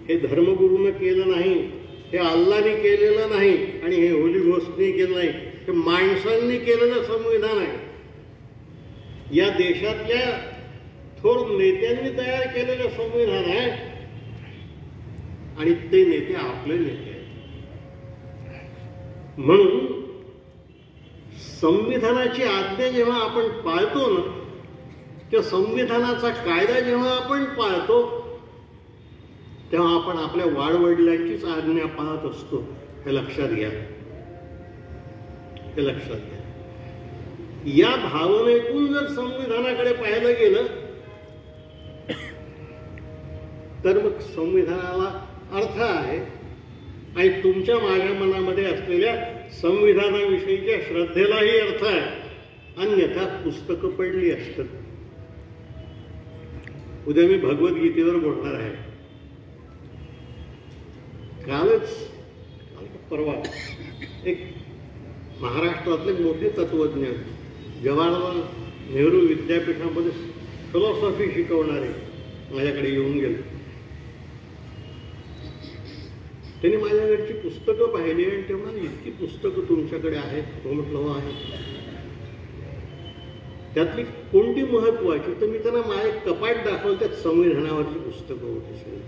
हे धर्मगुरूनं केलं नाही, हे अल्लाने केलेलं नाही आणि हे होली घोस्टने केलं नाही, हे माणसांनी केलेलं संविधान आहे. या देशातल्या थोर नेत्यांनी तयार केलेलं संविधान आहे आणि ते नेते आपले नेते आहेत. म्हणून संविधानाची आज्ञा जेव्हा आपण पाळतो ना, त्या संविधानाचा कायदा जेव्हा आपण पाळतो तेव्हा आपण आपल्या वाडवडिलांचीच आज्ञा पाळत असतो. हे लक्षात घ्या, हे लक्षात घ्या. या भावनेतून जर संविधानाकडे पाहिलं गेलं तर मग संविधानाला अर्थ आहे आणि तुमच्या माझ्या मनामध्ये असलेल्या संविधानाविषयीच्या श्रद्धेलाही अर्थ आहे. अन्यथा पुस्तकं पडली असतात. उद्या मी भगवद्गीतेवर बोलणार आहे. काल परवा एक महाराष्ट्रातले मोठे तत्वज्ञ जवाहरलाल नेहरू विद्यापीठामध्ये फिलॉसॉफी शिकवणारे माझ्याकडे येऊन गेले. त्यांनी माझ्याकडची पुस्तकं पाहिली आणि ते म्हणाले, इतकी पुस्तकं तुमच्याकडे आहेत? तो म्हटलं हो आहे. त्यातली कोणती महत्वाची? तर मी त्यांना माझे कपाट दाखवलं, त्यात संविधानावरची पुस्तकं होती.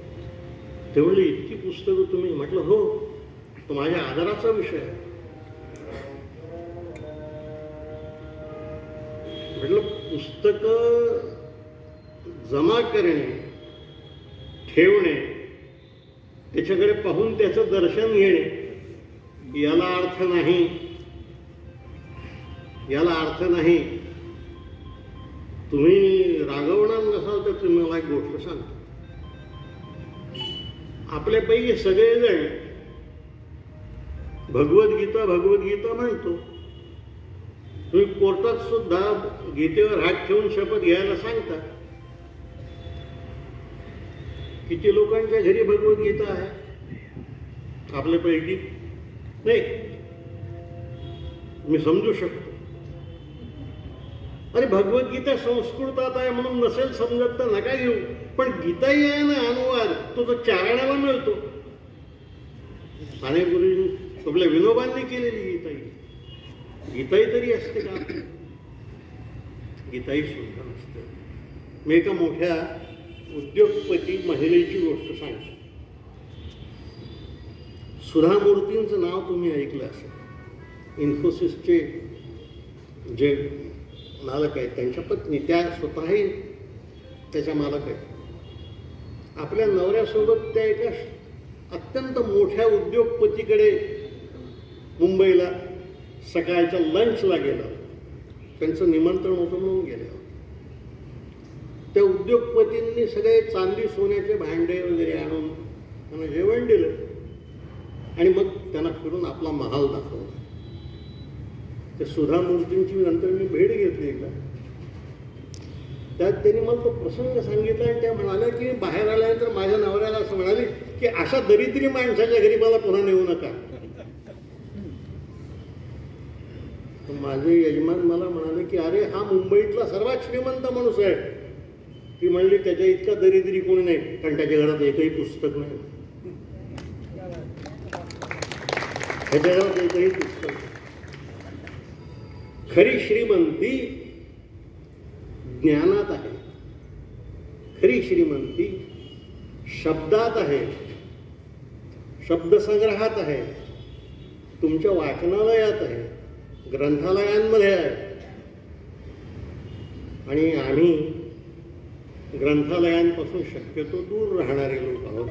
ते म्हणले, इतकी पुस्तकं तुम्ही? म्हटलं हो, तो माझ्या आदराचा विषय आहे. म्हटलं पुस्तकं जमा करणे, ठेवणे, त्याच्याकडे पाहून त्याचं दर्शन घेणे याला अर्थ नाही, याला अर्थ नाही. तुम्ही रागवणार नसाल तर तुम्ही मला एक गोष्ट सांगतो. आपल्यापैकी सगळेजण भगवद्गीता भगवद्गीता म्हणतो. तुम्ही कोर्टात सुद्धा गीतेवर हात ठेवून शपथ घ्यायला सांगता. किती लोकांच्या घरी भगवद्गीता आहे? आपल्यापैकी नाही. मी समजू शकतो. अरे भगवद्गीता संस्कृतात आहे म्हणून नसेल समजत तर नका घेऊ, पण गीताही आहे ना अनुवाद, तो चारणाला मिळतो. सानेगुरूंनी आपल्या विनोबांनी केलेली गीताई, गीताई तरी असते का? गीताई सुद्धा नसते. मी एका मोठ्या उद्योगपती महिलेची गोष्ट सांगतो. सुधा मूर्तींचं नाव तुम्ही ऐकलं असेल. इन्फोसिसचे जे मालक आहेत त्यांच्या पत्नी, त्या स्वतःही त्याच्या मालक आहेत. आपल्या नवऱ्यासोबत त्या एका अत्यंत मोठ्या उद्योगपतीकडे मुंबईला सकाळच्या लंचला गेला. त्यांचं निमंत्रण होतं म्हणून गेले. त्या उद्योगपतींनी सगळे चांदी सोन्याचे भांडे वगैरे आणून त्यांना जेवण दिलं आणि मग त्यांना फिरून आपला महाल दाखवला. त्या सुधा मूर्तींची नंतर मी भेट घेतली एकदा. त्यात त्यांनी मला तो प्रसंग सांगितला आणि त्या म्हणाल्या की बाहेर आल्यानंतर माझ्या नवऱ्याला असं म्हणाले की अशा दरिद्री माणसाच्या घरी मला पुन्हा नेऊ नका. माझे यजमान मला म्हणाले की अरे हा मुंबईतला सर्वात श्रीमंत माणूस आहे. ती म्हणली त्याच्या इतका दरिद्री कोणी नाही, कारण त्याच्या घरात एकही पुस्तक नाही. त्याच्या घरात एकही पुस्तक. खरी श्रीमंती ज्ञानात आहे, खरी श्रीमंती शब्दात आहे, शब्दसंग्रहात आहे, तुमच्या वाचनालयात आहे, ग्रंथालयांमध्ये आहे. आणि आम्ही ग्रंथालयांपासून शक्यतो दूर राहणारे लोक आहोत.